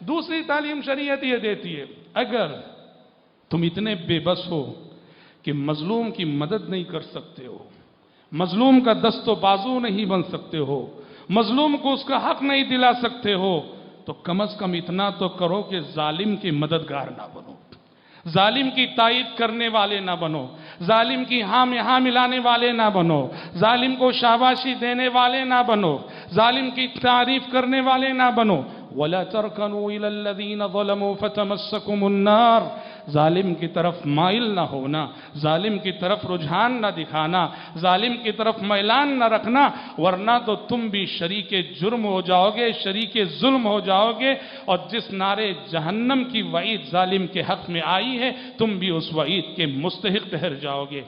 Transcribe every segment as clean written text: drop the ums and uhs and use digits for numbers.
दूसरी तालीम शरीयत ये देती है, अगर तुम इतने बेबस हो कि मजलूम की मदद नहीं कर सकते हो, मजलूम का दस्तो बाजू नहीं बन सकते हो, मजलूम को उसका हक नहीं दिला सकते हो, तो कम से कम इतना तो करो कि जालिम की मददगार ना बनो, जालिम की तायीद करने वाले ना बनो, जालिम की हाँ में हाँ मिलाने वाले ना बनो, जालिम को शाबाशी देने वाले ना बनो, जालिम की तारीफ करने वाले ना बनो। वला तरकनू इलल्लज़ीना ज़लमू फतमस्सकुमुन्नार, जालिम की तरफ माइल ना होना, जालिम की तरफ रुझान ना दिखाना, जालिम की तरफ मैलान ना रखना, वरना तो तुम भी शरीके जुर्म हो जाओगे, शरीके जुल्म हो जाओगे, और जिस नारे जहन्नम की वईद जालिम के हक में आई है, तुम भी उस वईद के मुस्तहिक ठहर जाओगे।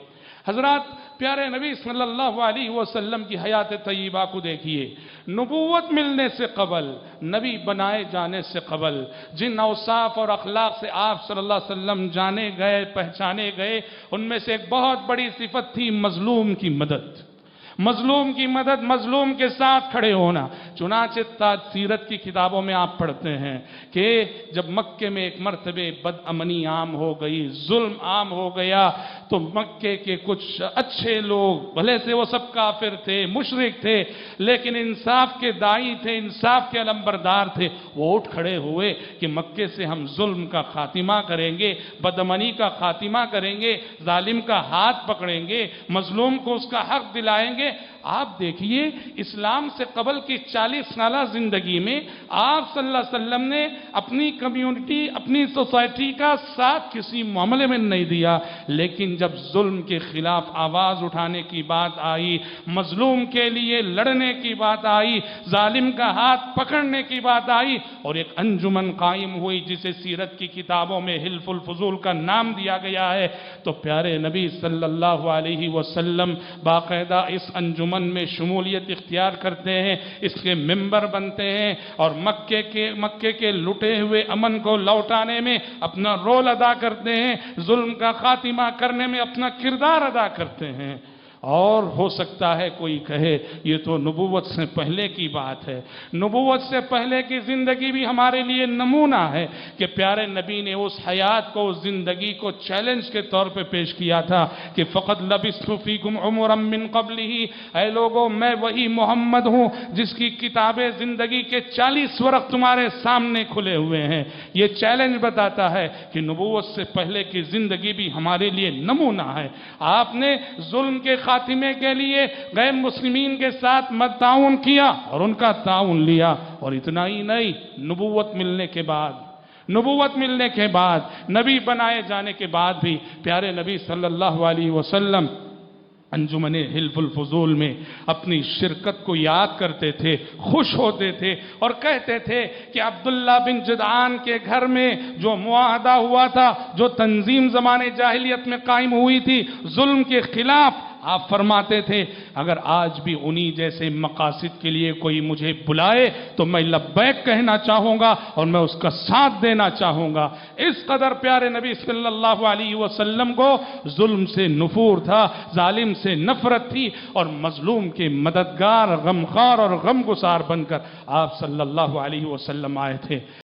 हजरात, प्यारे नबी सल्लल्लाहु अलैहि वसल्लम की हयात तय्यबा को देखिए। नबूवत मिलने से कबल, नबी बनाए जाने से कबल, जिन औसाफ और अखलाक से आप सल्लल्लाहु अलैहि वसल्लम जाने गए, पहचाने गए, उनमें से एक बहुत बड़ी सिफत थी मजलूम की मदद। मजलूम की मदद, मजलूम के साथ खड़े होना। चुनाचे सीरत की किताबों में आप पढ़ते हैं कि जब मक्के में एक मर्तबे बदअमनी आम हो गई, जुल्म आम हो गया, तो मक्के के कुछ अच्छे लोग, भले से वो सब काफिर थे, मुशरिक थे, लेकिन इंसाफ के दाई थे, इंसाफ के अलंबरदार थे, वो उठ खड़े हुए कि मक्के से हम जुल्म का खातिमा करेंगे, बदअमनी का खातिमा करेंगे, जालिम का हाथ पकड़ेंगे, मजलूम को उसका हक दिलाएंगे। आप देखिए, इस्लाम से कबल की 40 साला जिंदगी में आप सल्लल्लाहु अलैहि वसल्लम ने अपनी कम्युनिटी, अपनी सोसाइटी का साथ किसी मामले में नहीं दिया, लेकिन जब जुल्म के खिलाफ आवाज उठाने की बात आई, मजलूम के लिए लड़ने की बात आई, जालिम का हाथ पकड़ने की बात आई, और एक अंजुमन कायम हुई जिसे सीरत की किताबों में हिल्फुल फुजूल का नाम दिया गया है, तो प्यारे नबी सल्लल्लाहु अलैहि वसल्लम बाकायदा इस अंजुमन में शमूलियत इख्तियार करते हैं, इसके मेंबर बनते हैं, और मक्के के लुटे हुए अमन को लौटाने में अपना रोल अदा करते हैं, जुल्म का खातिमा करने में अपना किरदार अदा करते हैं। और हो सकता है कोई कहे ये तो नबूवत से पहले की बात है। नबूवत से पहले की जिंदगी भी हमारे लिए नमूना है कि प्यारे नबी ने उस हयात को, उस जिंदगी को चैलेंज के तौर पे पेश किया था कि फ़क़द लबिस्तु फ़ीकुम उमरम मिन क़ब्लिही, ऐ लोगों, मैं वही मोहम्मद हूँ जिसकी किताबें जिंदगी के 40 वर्ष तुम्हारे सामने खुले हुए हैं। ये चैलेंज बताता है कि नबूवत से पहले की जिंदगी भी हमारे लिए नमूना है। आपने जुल्म के खातिमे के लिए गैर मुस्लिमीन के साथ ताउन किया और उनका ताउन लिया, और इतना ही नहीं, नबूवत मिलने के बाद, नबी बनाए जाने के बाद भी प्यारे नबी सल्लल्लाहु अलैहि वसल्लम अंजुमने हिल्फुल फुजूल में अपनी शिरकत को याद करते थे, खुश होते थे और कहते थे कि अब्दुल्ला बिन जुदआन के घर में जो मुआहदा हुआ था, जो तंजीम ज़माने जाहिलियत में कायम हुई थी जुल्म के खिलाफ, आप फरमाते थे अगर आज भी उन्हीं जैसे मकासिद के लिए कोई मुझे बुलाए तो मैं लब्बैक कहना चाहूँगा और मैं उसका साथ देना चाहूँगा। इस कदर प्यारे नबी सल्लल्लाहु अलैहि वसल्लम को जुल्म से नुफूर था, जालिम से नफरत थी, और मजलूम के मददगार, गमखार और गमगुसार बनकर आप सल्लल्लाहु अलैहि वसल्लम आए थे।